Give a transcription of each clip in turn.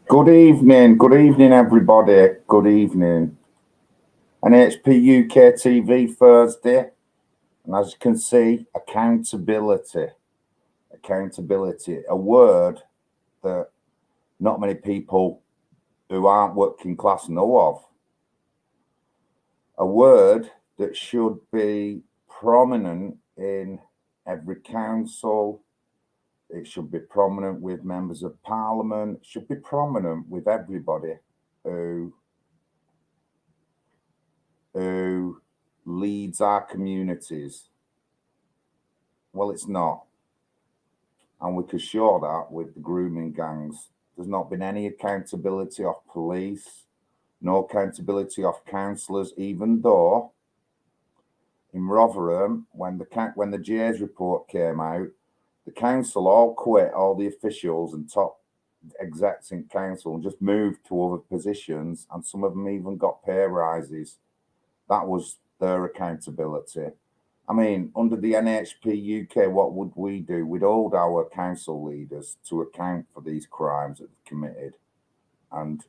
Good evening, everybody. Good evening. NHPUK TV Thursday, and as you can see, accountability. Accountability, a word that not many people who aren't working class know of. A word that should be prominent in every council. It should be prominent with members of parliament. It should be prominent with everybody who leads our communities. Well, it's not. And we can show that with the grooming gangs. There's not been any accountability of police, no accountability of councillors, even though in Rotherham, when the Jay's report came out, the council all quit, all the officials and top execs in council, and just moved to other positions, and some of them even got pay rises. That was their accountability. I mean, under the NHPUK, what would we do? We'd hold our council leaders to account for these crimes that they've committed. And,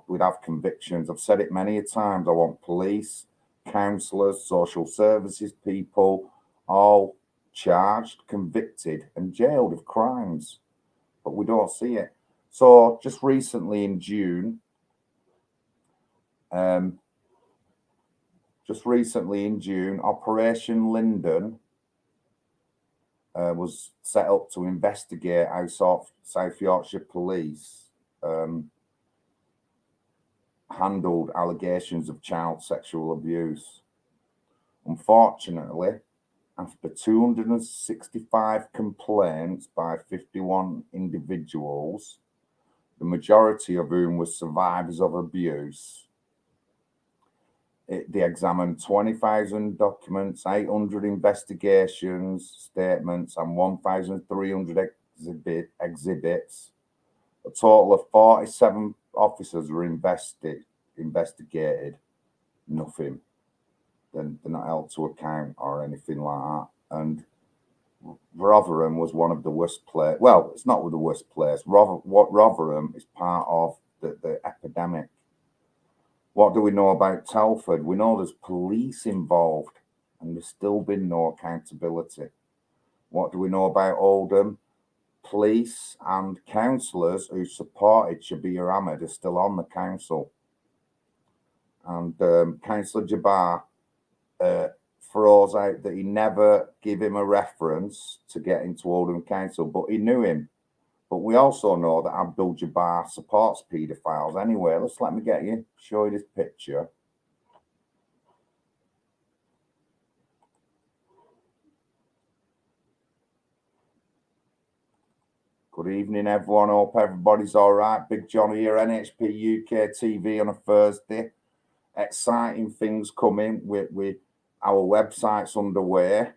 we'd have convictions. I've said it many a times. I want police, councillors, social services people, all charged, convicted, and jailed of crimes. But we don't see it. So just recently in June, Operation Linden was set up to investigate how South Yorkshire Police handled allegations of child sexual abuse. Unfortunately, after 265 complaints by 51 individuals, the majority of whom were survivors of abuse, they examined 20,000 documents, 800 investigations, statements, and 1,300 exhibits. A total of 47 officers were investigated. Nothing. They're not held to account or anything like that. And Rotherham was one of the worst places. Well, it's not the worst place. Rotherham is part of the epidemic. What do we know about Telford? We know there's police involved, and there's still been no accountability. What do we know about Oldham? Police and councillors who supported Shabir Ahmed are still on the council. And Councillor Jabbar throws out that he never gave him a reference to get into Oldham Council, but he knew him. But we also know that Abdul Jabbar supports paedophiles. Anyway, let me show you this picture. Good evening, everyone. Hope everybody's all right. Big John here, NHPUK TV on a Thursday. Exciting things coming with our website's underway.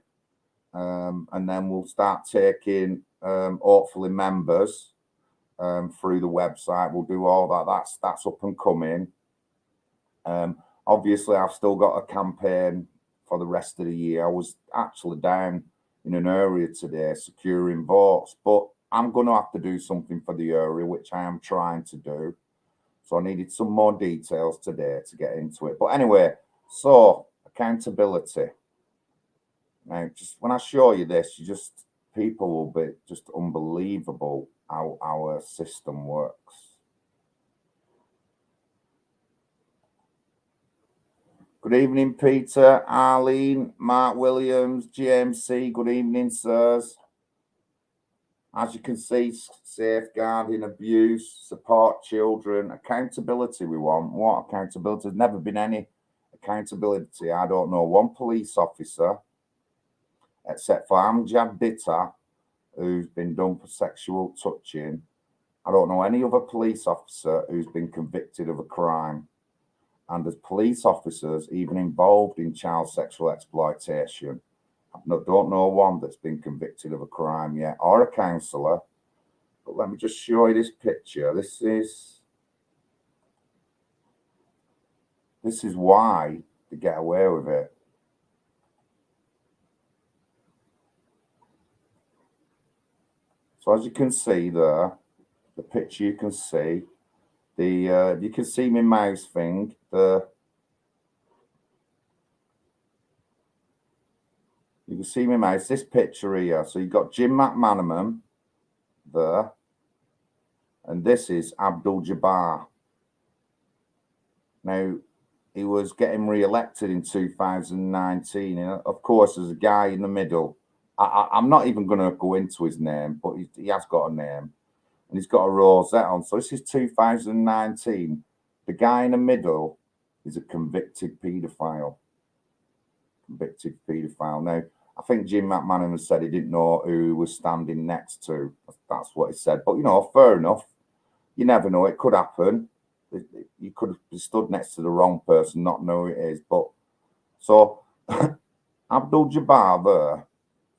And then we'll start taking, hopefully, members through the website. We'll do all that. That's up and coming. Obviously, I've still got a campaign for the rest of the year. I was actually down in an area today securing votes, but I'm going to have to do something for the area, which I am trying to do. So I needed some more details today to get into it. But anyway, so accountability. Now, just when I show you this, people will be just unbelievable how our system works. Good evening, Peter, Arlene, Mark Williams, GMC. Good evening, sirs. As you can see, safeguarding abuse, support children, accountability we want. What accountability? There's never been any accountability. I don't know one police officer, except for Amjad Ditta, who's been done for sexual touching. I don't know any other police officer who's been convicted of a crime. And there's police officers even involved in child sexual exploitation. I don't know one that's been convicted of a crime yet, or a councillor. But let me just show you this picture. This is why they get away with it. So as you can see there, the picture you can see, You can see my mouse thing. You can see my mouse. This picture here. So you've got Jim McManaman there, and this is Abdul Jabbar. Now, he was getting re-elected in 2019, and of course, there's a guy in the middle. I'm not even going to go into his name, but he has got a name, and he's got a rosette on. So this is 2019. The guy in the middle is a convicted paedophile. Convicted paedophile. Now, I think Jim McManaman said he didn't know who he was standing next to. That's what he said. But, fair enough. You never know. It could happen. You could have stood next to the wrong person, not know who it is. But so Abdul Jabbar there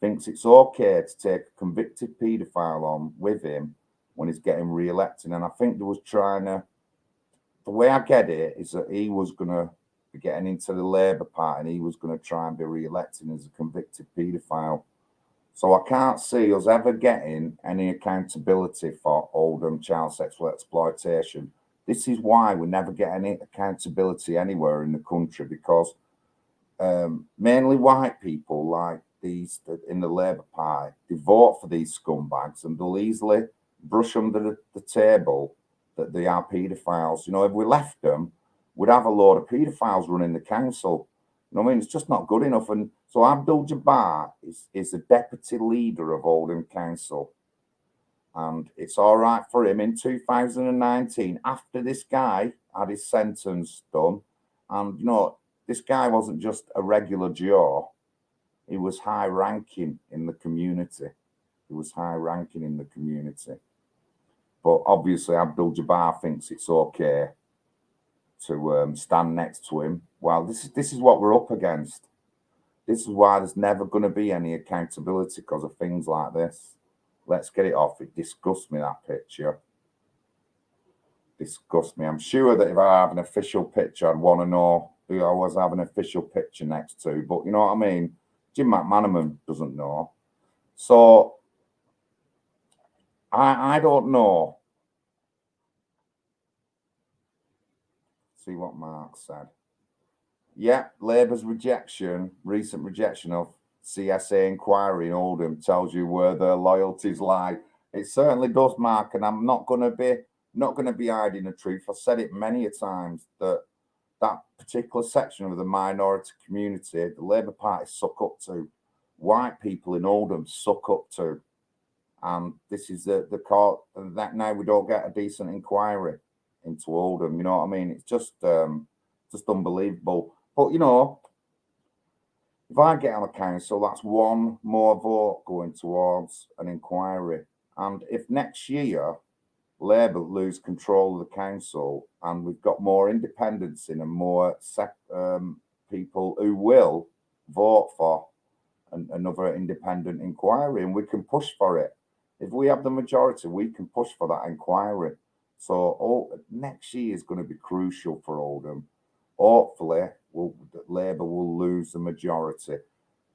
thinks it's okay to take a convicted paedophile on with him when he's getting re-elected. And I think they was the way I get it is that he was going to be getting into the Labour Party and he was going to try and be re-elected as a convicted paedophile. So I can't see us ever getting any accountability for Oldham child sexual exploitation. This is why we never get any accountability anywhere in the country, because mainly white people like these in the Labour Party, they vote for these scumbags and they'll easily brush under the table that they are paedophiles. If we left them, we'd have a load of paedophiles running the council. I mean? It's just not good enough. And so Abdul Jabbar is the deputy leader of Oldham Council. And it's all right for him in 2019, after this guy had his sentence done. And, this guy wasn't just a regular Joe. He was high ranking in the community. But obviously, Abdul Jabbar thinks it's okay to stand next to him. Well, this is what we're up against. This is why there's never going to be any accountability, because of things like this. Let's get it off. It disgusts me, that picture. Disgusts me. I'm sure that if I have an official picture, I'd want to know who I was having an official picture next to. But you know what I mean? Jim McManaman doesn't know. So I don't know. See what Mark said. Yeah, Labour's recent rejection of CSA inquiry in Oldham tells you where their loyalties lie. It certainly does, Mark, and I'm not going to be hiding the truth. I've said it many a times that particular section of the minority community, the Labour Party suck up to. White people in Oldham suck up to. And this is the court that now we don't get a decent inquiry into Oldham. You know what I mean? It's just unbelievable. But if I get on a council, that's one more vote going towards an inquiry. And if next year Labour lose control of the council and we've got more independents in and more people who will vote for another independent inquiry, and we can push for it. If we have the majority, we can push for that inquiry. So next year is going to be crucial for Oldham. Hopefully, Labour will lose the majority.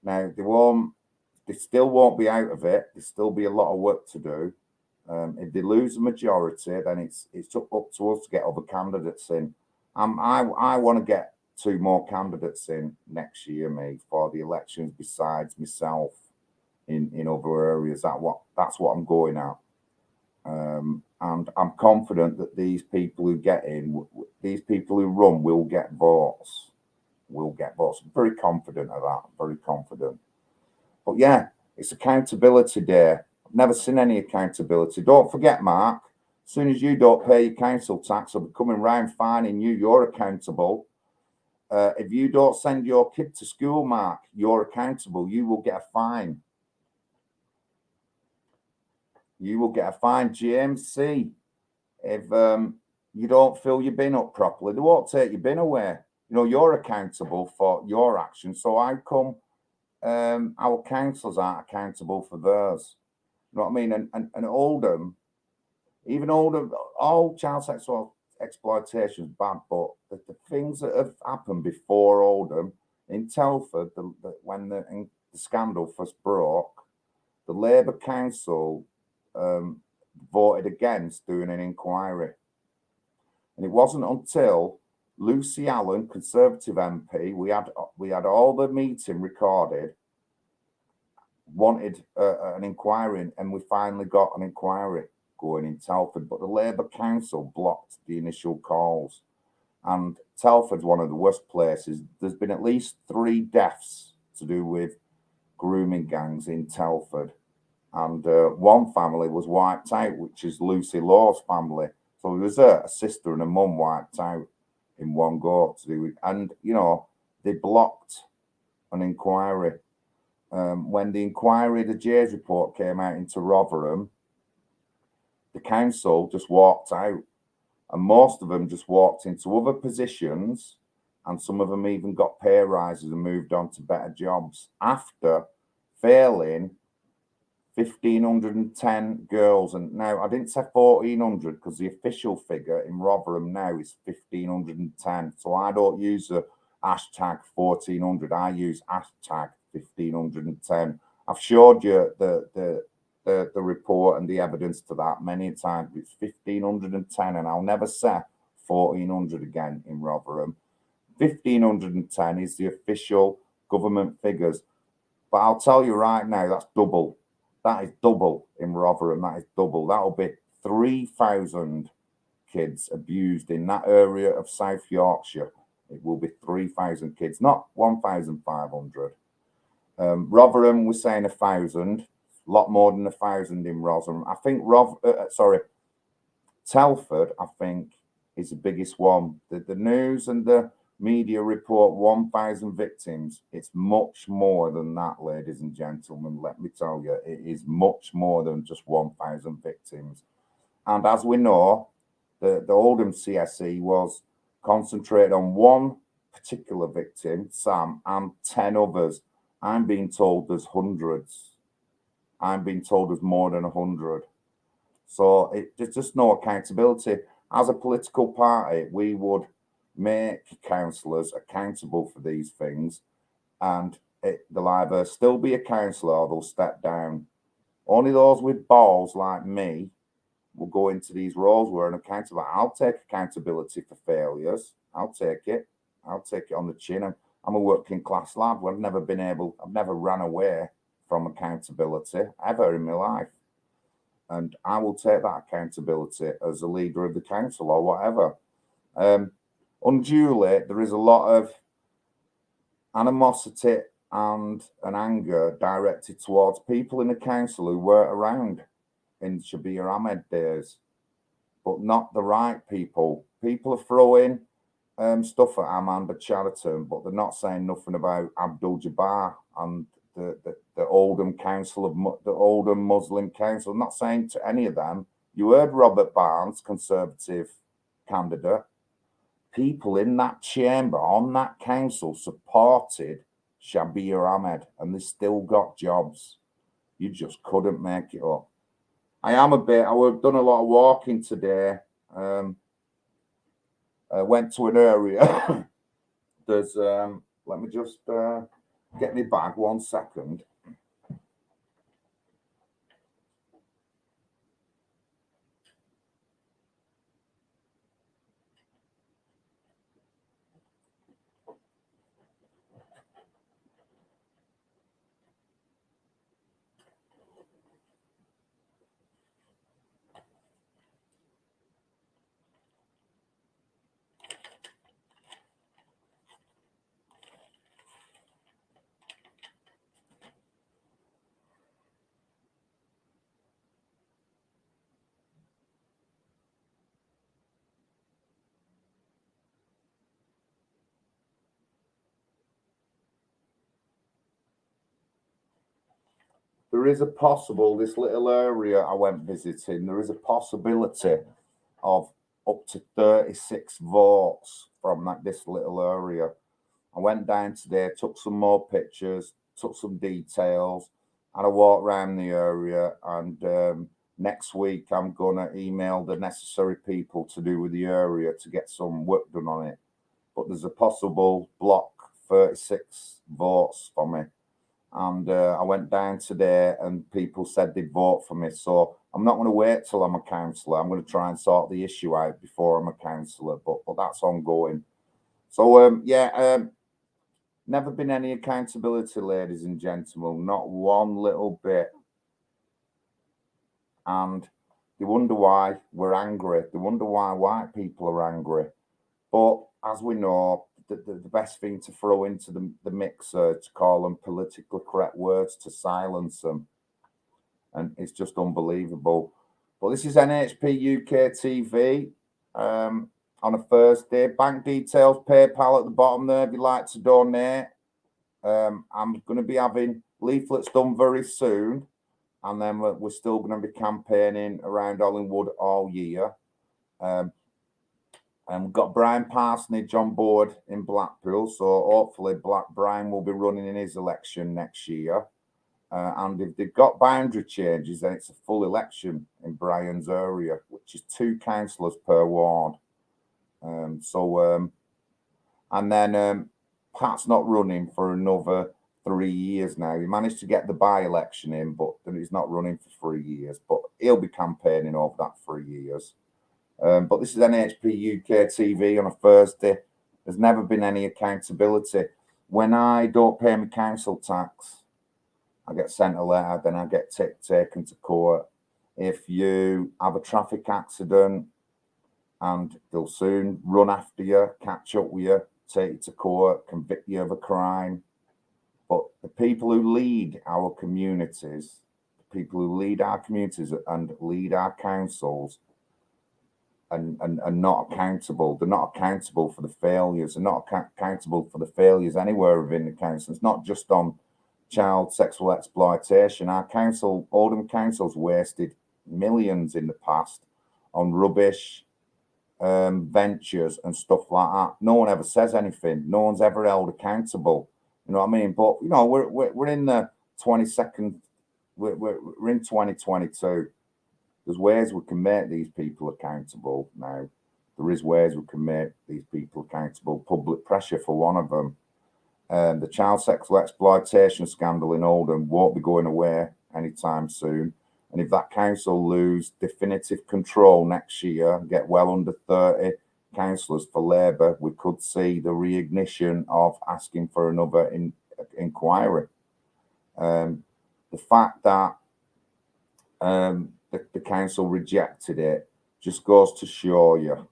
Now, they still won't be out of it. There'll still be a lot of work to do. If they lose the majority, then it's up to us to get other candidates in. I want to get 2 more candidates in next year, mate, for the elections besides myself in other areas. That's what I'm going at. And I'm confident that these people who get in, these people who run, will get votes. I'm very confident of that. Very confident. But yeah, it's accountability day. I've never seen any accountability. Don't forget, Mark, as soon as you don't pay your council tax, I'll be coming round fining you. You're accountable. If you don't send your kid to school, Mark, you're accountable. You will get a fine. You will get a fine. GMC, if you don't fill your bin up properly, they won't take your bin away. You're accountable for your actions. So how come our councils aren't accountable for theirs? You know what I mean? And Oldham, even Oldham, all child sexual exploitation is bad, but the things that have happened before Oldham, in Telford, when the scandal first broke, the Labour Council voted against doing an inquiry. And it wasn't until Lucy Allen, Conservative MP, we had all the meeting recorded, wanted an inquiry, and we finally got an inquiry going in Telford, but the Labour Council blocked the initial calls. And Telford's one of the worst places. There's been at least 3 deaths to do with grooming gangs in Telford. And one family was wiped out, which is Lucy Law's family. So there was a sister and a mum wiped out in one go to do with, and you know, they blocked an inquiry. When the inquiry, the Jays report came out into Rotherham, the council just walked out, and most of them just walked into other positions, and some of them even got pay rises and moved on to better jobs after failing 1,510 girls. And now I didn't say 1,400 because the official figure in Rotherham now is 1,510. So I don't use the hashtag 1,400. I use hashtag 1,510. I've showed you the report and the evidence to that many times. It's 1,510, and I'll never say 1,400 again in Rotherham. 1,510 is the official government figures. But I'll tell you right now, that's double. That is double in Rotherham. That is double. That'll be 3,000 kids abused in that area of South Yorkshire. It will be 3,000 kids, not 1,500. Rotherham, we're saying 1,000. A lot more than 1,000 in Rotherham. I think Telford, I think, is the biggest one. The news and the media report 1,000 victims. It's much more than that, ladies and gentlemen. Let me tell you, it is much more than just 1,000 victims. And as we know, the Oldham CSE was concentrated on one particular victim, Sam, and 10 others. I'm being told there's hundreds. I'm being told there's more than 100. So there's just no accountability. As a political party, we would make councillors accountable for these things, and they'll either still be a councillor or they'll step down. Only those with balls like me will go into these roles where I'm accountable. I'll take accountability for failures. I'll take it on the chin. I'm a working class lad. I've never ran away from accountability ever in my life. And I will take that accountability as a leader of the council or whatever. Unduly, there is a lot of animosity and an anger directed towards people in the council who weren't around in Shabir Ahmed days, but not the right people. People are throwing stuff at Amanda Chariton, but they're not saying nothing about Abdul Jabbar and the Oldham Council the Oldham Muslim Council. I'm not saying to any of them. You heard Robert Barnes, Conservative candidate. People in that chamber on that council supported Shabir Ahmed, and they still got jobs. You just couldn't make it up. I've done a lot of walking today. I went to an area. There's let me just get my bag 1 second. There is this little area I went visiting, there is a possibility of up to 36 votes from this little area. I went down today, took some more pictures, took some details, and I walked around the area. And next week, I'm going to email the necessary people to do with the area to get some work done on it. But there's a possible block 36 votes for me. And I went down today and people said they'd vote for me. So I'm not going to wait till I'm a councillor. I'm going to try and sort the issue out before I'm a councillor, but that's ongoing. So, never been any accountability, ladies and gentlemen, not one little bit. And they wonder why we're angry. They wonder why white people are angry. But as we know, the best thing to throw into the mixer to call them politically correct words to silence them. And it's just unbelievable. But this is NHPUK TV on a Thursday. Bank details, PayPal at the bottom there if you'd like to donate. I'm going to be having leaflets done very soon. And then we're still going to be campaigning around Hollingwood all year. And we've got Brian Parsonage on board in Blackpool. So hopefully Brian will be running in his election next year. And if they've got boundary changes, then it's a full election in Brian's area, which is 2 councillors per ward. And then Pat's not running for another 3 years now. He managed to get the by-election in, but then he's not running for 3 years. But he'll be campaigning over that 3 years. But this is NHPUK TV on a Thursday. There's never been any accountability. When I don't pay my council tax, I get sent a letter, then I get taken to court. If you have a traffic accident, and they'll soon run after you, catch up with you, take you to court, convict you of a crime. But the people who lead our communities, and lead our councils and not accountable. They're not accountable for the failures. They're not accountable for the failures anywhere within the council. It's not just on child sexual exploitation. Our council, Oldham Council's wasted millions in the past on rubbish, ventures and stuff like that. No one ever says anything. No one's ever held accountable. You know what I mean? But you know, we're in the 22nd. We're in 2022. There's ways we can make these people accountable now. There is ways we can make these people accountable. Public pressure for one of them. The child sexual exploitation scandal in Oldham won't be going away anytime soon. And if that council lose definitive control next year, get well under 30 councillors for Labour, we could see the reignition of asking for another inquiry. The fact that the council rejected it just goes to show you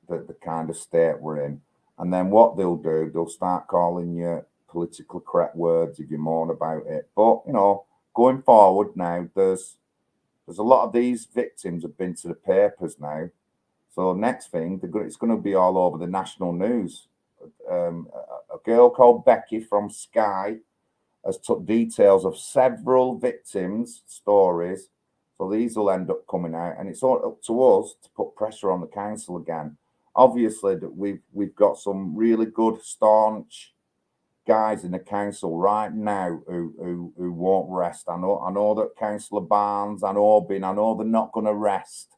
that the kind of state we're in. And then what they'll do, they'll start calling you politically correct words if you moan about it. But, you know, going forward now, there's a lot of these victims have been to the papers now. So next thing, it's going to be all over the national news. A girl called Becky from Sky has took details of several victims' stories. So these will end up coming out, and it's all up to us to put pressure on the council again. Obviously, that we've got some really good, staunch guys in the council right now who won't rest. I know that Councillor Barnes and Orbin, I know they're not going to rest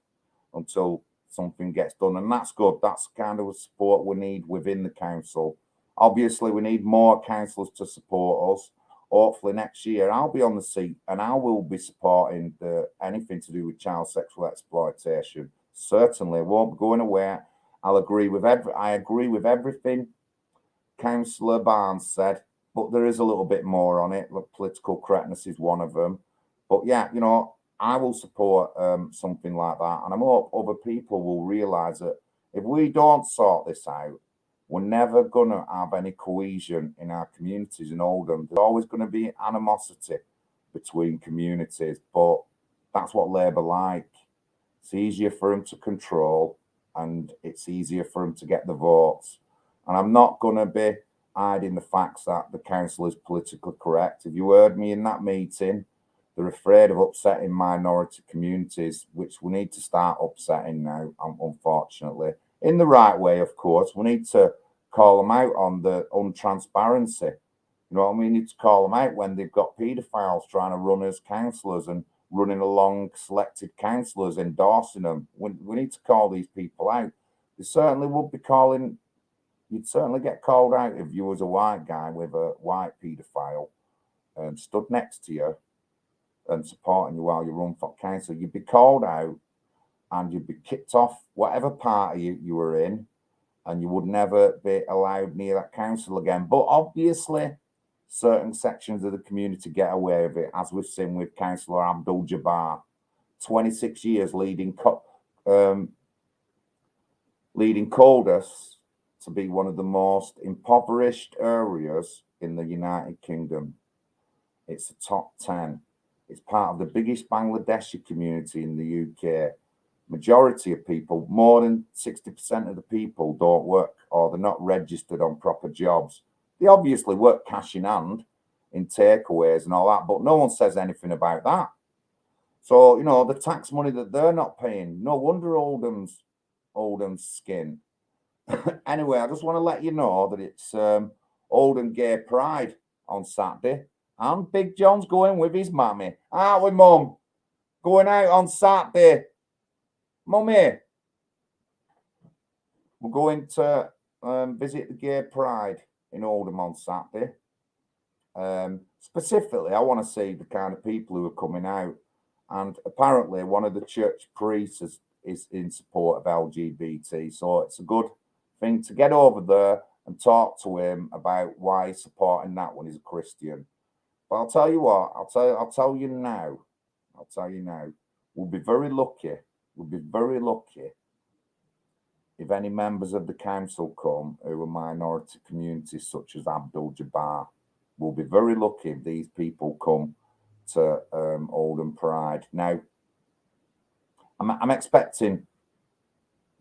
until something gets done, and that's good. That's the kind of support we need within the council. Obviously, we need more councillors to support us. Hopefully next year I'll be on the seat and I will be supporting anything to do with child sexual exploitation. Certainly won't be going away. I agree with everything Councillor Barnes said, but there is a little bit more on it. Look, political correctness is one of them. But yeah, you know, I will support something like that, and I hope other people will realise that if we don't sort this out, we're never going to have any cohesion in our communities in Oldham. There's always going to be animosity between communities, but that's what Labour like. It's easier for them to control, and it's easier for them to get the votes. And I'm not going to be hiding the facts that the council is politically correct. If you heard me in that meeting, they're afraid of upsetting minority communities, which we need to start upsetting now, unfortunately. In the right way, of course. We need to call them out on the untransparency. You know what I mean? We need to call them out when they've got paedophiles trying to run as councillors and running along selected councillors, endorsing them. We need to call these people out. They certainly would be calling. You'd certainly get called out if you was a white guy with a white paedophile. stood next to you and supporting you while you run for council, you'd be called out and you'd be kicked off whatever party you were in, and you would never be allowed near that council again. But obviously, certain sections of the community get away with it, as we've seen with Councillor Abdul Jabbar, 26 years leading Caldas to be one of the most impoverished areas in the United Kingdom. It's the top 10. It's part of the biggest Bangladeshi community in the UK. Majority of people, more than 60% of the people, don't work, or they're not registered on proper jobs. They obviously work cash in hand in takeaways and all that, but no one says anything about that. So, you know, the tax money that they're not paying, no wonder Oldham's skin. Anyway, I just want to let you know that it's Oldham Gay Pride on Saturday, and Big John's going with his mammy. Aren't we, Mum? Going out on Saturday. Mummy, we're going to visit the Gay Pride in Oldham on Saturday. Specifically, I want to see the kind of people who are coming out. And apparently, one of the church priests is in support of LGBT. So it's a good thing to get over there and talk to him about why he's supporting that when he's a Christian. But I'll tell you what, I'll tell you now, we'll be very lucky. We'll be very lucky if any members of the council come who are minority communities such as Abdul Jabbar. We'll be very lucky if these people come to Oldham Pride. Now, I'm expecting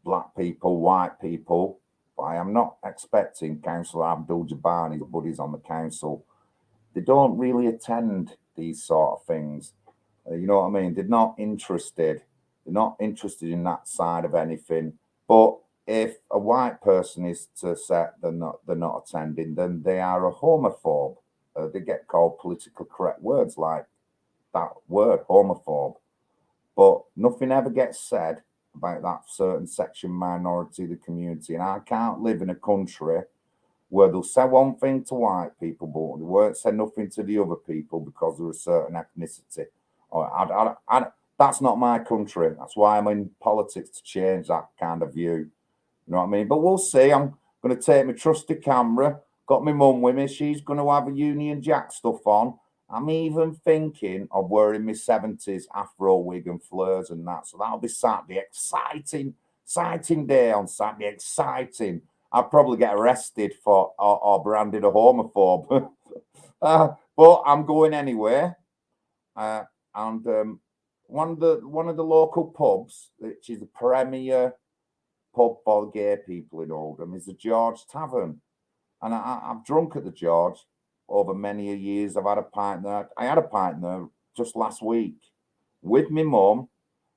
black people, white people, but I am not expecting Councillor Abdul Jabbar and his buddies on the council. They don't really attend these sort of things. You know what I mean? They're not interested. They're not interested in that side of anything. But if a white person is to say they're not attending, then they are a homophobe. They get called politically correct words like that word, homophobe. But nothing ever gets said about that certain section minority of the community. And I can't live in a country where they'll say one thing to white people, but they won't say nothing to the other people because they're a certain ethnicity. That's not my country. That's why I'm in politics, to change that kind of view. You know what I mean? But we'll see. I'm going to take my trusty camera. Got my mum with me. She's going to have a Union Jack stuff on. I'm even thinking of wearing my 70s afro wig and fleurs and that. So that'll be Saturday. Exciting day on Saturday. Exciting. I'll probably get arrested for or branded a homophobe. But I'm going anyway. And one of the local pubs, which is the premier pub for gay people in Oldham, is the George Tavern. And I've drunk at the George over many years. I've had a pint there. I had a pint there just last week with my mum.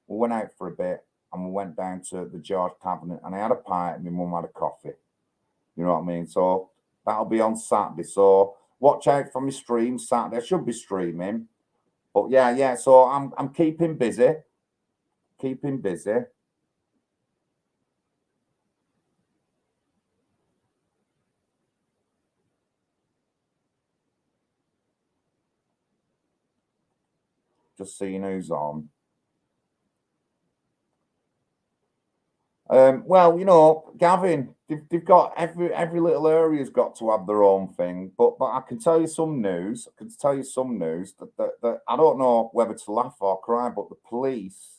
We went out for a bit and we went down to the George Tavern, and I had a pint and my mum had a coffee. You know what I mean? So that'll be on Saturday. So watch out for my stream Saturday. I should be streaming. But yeah. So I'm keeping busy. Just seeing who's on. Well, you know, Gavin, they've got every little area's got to have their own thing. But I can tell you some news. That I don't know whether to laugh or cry, but the police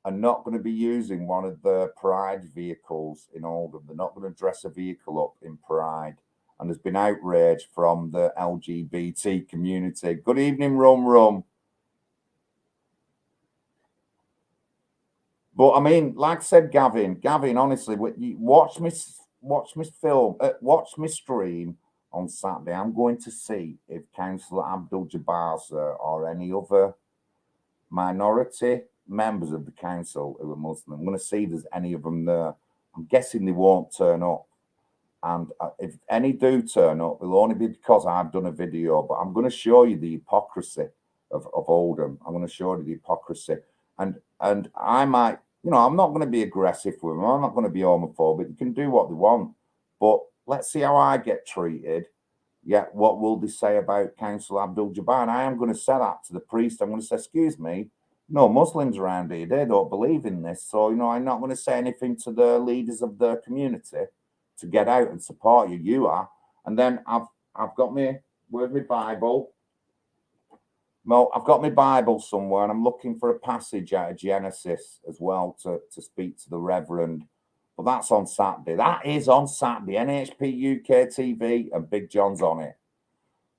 are not going to be using one of the Pride vehicles in Oldham. They're not going to dress a vehicle up in Pride. And there's been outrage from the LGBT community. Good evening, Rum. But I mean, like I said, Gavin, honestly, watch me stream on Saturday. I'm going to see if Councillor Abdul Jabbar's or any other minority members of the council who are Muslim. I'm going to see if there's any of them there. I'm guessing they won't turn up. And if any do turn up, it'll only be because I've done a video. But I'm going to show you the hypocrisy of Oldham. I'm going to show you the hypocrisy. And I might, you know, I'm not going to be aggressive with them. I'm not going to be homophobic. They can do what they want. But let's see how I get treated. Yeah, what will they say about Councillor Abdul-Jabbar? And I am going to say that to the priest. I'm going to say, excuse me, no Muslims around here, they don't believe in this. So, I'm not going to say anything to the leaders of the community to get out and support you. You are. And then I've got my Bible. Well, I've got my Bible somewhere, and I'm looking for a passage out of Genesis as well to speak to the Reverend. But that's on Saturday. That is on Saturday. NHPUK TV, and Big John's on it.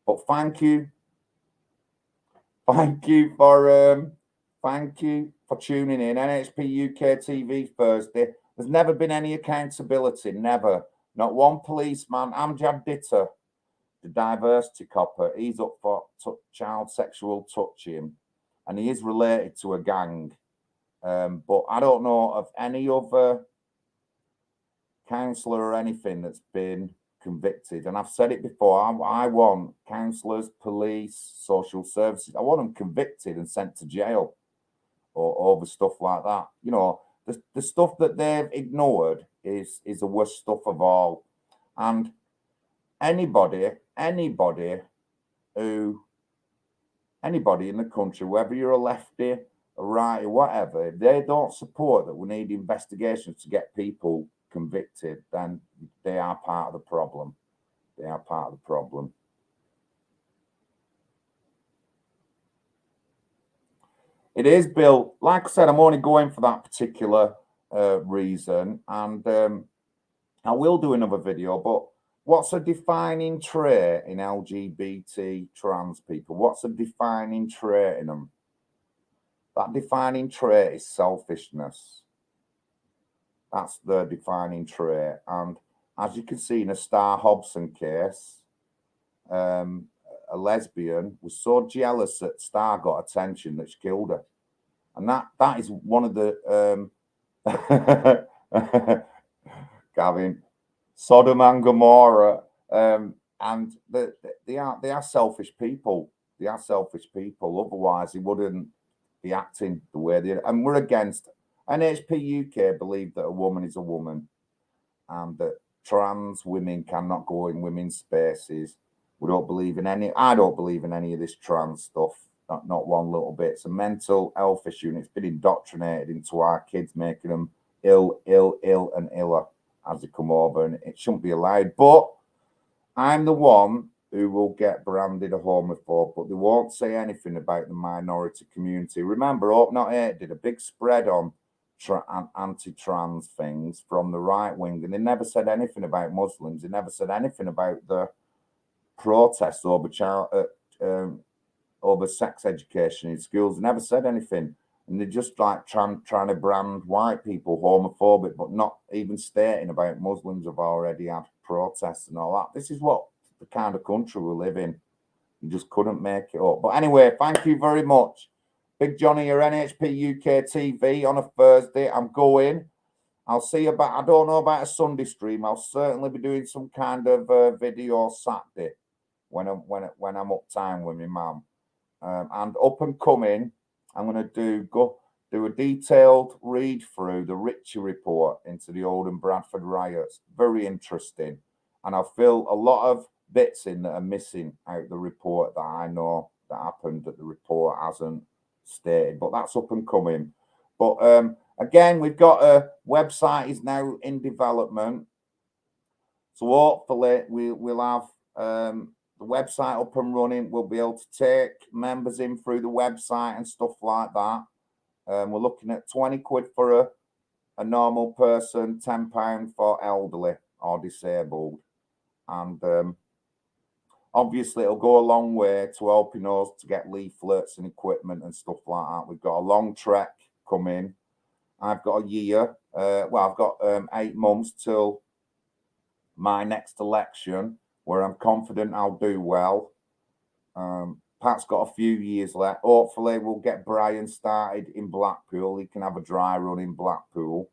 But thank you for tuning in. NHPUK TV Thursday. There's never been any accountability. Never. Not one policeman. Amjad Ditter, the diversity copper, he's up for child sexual touching, and he is related to a gang. But I don't know of any other councillor or anything that's been convicted. And I've said it before, I want councillors, police, social services, I want them convicted and sent to jail or over stuff like that. The stuff that they've ignored is the worst stuff of all. And anybody in the country, whether you're a lefty, a righty, whatever, if they don't support that we need investigations to get people convicted, then they are part of the problem. They are part of the problem. It is, Bill. Like I said, I'm only going for that particular reason, and I will do another video. But what's a defining trait in LGBT trans people? What's a defining trait in them? That defining trait is selfishness. That's the defining trait. And as you can see in a Star Hobson case, a lesbian was so jealous that Star got attention that she killed her. And that is one of the Gavin, Sodom and Gomorrah, and they are selfish people. They are selfish people. Otherwise, they wouldn't be acting the way they are. And we're against. NHPUK believe that a woman is a woman, and that trans women cannot go in women's spaces. We don't believe in any. I don't believe in any of this trans stuff. Not one little bit. It's a mental health issue, and it's been indoctrinated into our kids, making them ill, and iller as they come over, and it shouldn't be allowed. But I'm the one who will get branded a homophobe, but they won't say anything about the minority community. Remember, Hope Not Hate did a big spread on anti-trans things from the right wing, and they never said anything about Muslims. They never said anything about the protests over sex education in schools. They never said anything. And they're just like trying to brand white people homophobic, but not even stating about Muslims have already had protests and all that. This is what the kind of country we live in. You just couldn't make it up. But anyway, thank you very much. Big Johnny, your NHPUK TV on a Thursday. I'm going. I'll see about, I don't know about a Sunday stream. I'll certainly be doing some kind of video Saturday when I'm up time with my mum. And up and coming, I'm going to do a detailed read through the Ritchie report into the Oldham Bradford riots. Very interesting. And I feel a lot of bits in that are missing out the report that I know that happened that the report hasn't stated. But that's up and coming. But again, we've got a website is now in development. So hopefully we'll have the website up and running. We'll be able to take members in through the website and stuff like that. We're looking at 20 quid for a normal person, £10 for elderly or disabled. And obviously it'll go a long way to helping us to get leaflets and equipment and stuff like that. We've got a long trek coming. I've got a year. I've got 8 months till my next election, where I'm confident I'll do well. Pat's got a few years left. Hopefully, we'll get Brian started in Blackpool. He can have a dry run in Blackpool.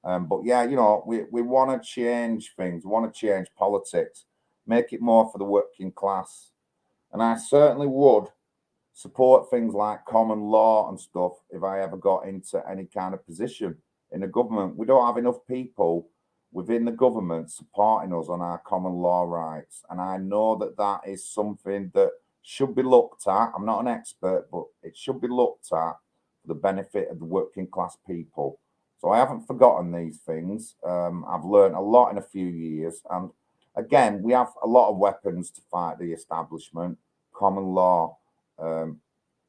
But yeah, we want to change things. We want to change politics, make it more for the working class. And I certainly would support things like common law and stuff if I ever got into any kind of position in the government. We don't have enough people within the government supporting us on our common law rights. And I know that that is something that should be looked at. I'm not an expert, but it should be looked at for the benefit of the working class people. So I haven't forgotten these things. I've learned a lot in a few years. And again, we have a lot of weapons to fight the establishment, common law,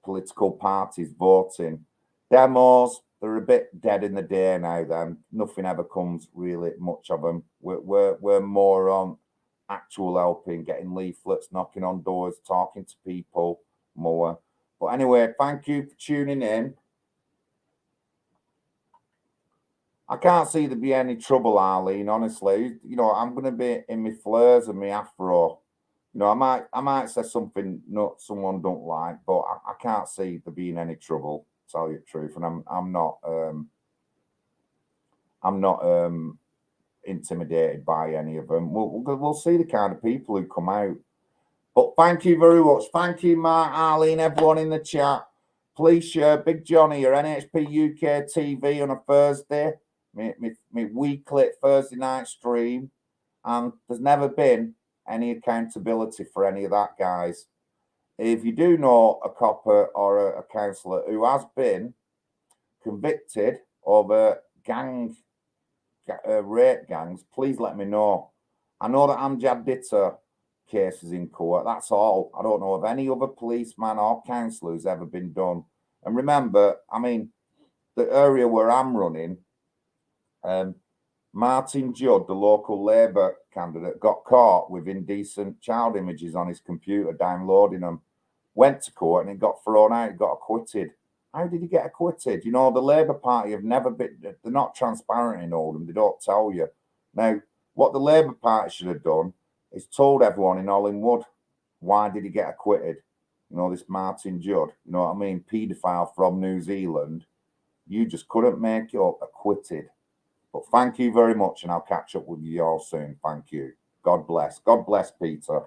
political parties, voting, demos. They're a bit dead in the day now. Then nothing ever comes really much of them. We're more on actual helping, getting leaflets, knocking on doors, talking to people more. But anyway, thank you for tuning in. I can't see there be any trouble, Arlene. Honestly, you know, I'm going to be in my flares and my afro. You know, I might say something not someone don't like, but I can't see there being any trouble. To tell you the truth, and I'm not intimidated by any of them. We'll see the kind of people who come out. But thank you very much. Thank you, Mark, Arlene, everyone in the chat. Please share Big Johnny or NHPUK TV on a Thursday. My weekly Thursday night stream, and there's never been any accountability for any of that, guys. If you do know a copper or a councillor who has been convicted of a rape gangs, please let me know. I know that Amjad Ditter case is in court. That's all. I don't know of any other policeman or councillor who's ever been done. And remember, I mean, the area where I'm running, Martin Judd, the local Labour candidate, got caught with indecent child images on his computer, downloading them, went to court and it got thrown out, he got acquitted. How did he get acquitted? You know, the Labour Party have never been, they're not transparent in Oldham, they don't tell you. Now, what the Labour Party should have done is told everyone in Hollingwood, why did he get acquitted? You know, this Martin Judd, you know what I mean? Paedophile from New Zealand. You just couldn't make it up, acquitted. But thank you very much, and I'll catch up with you all soon. Thank you. God bless. God bless, Peter.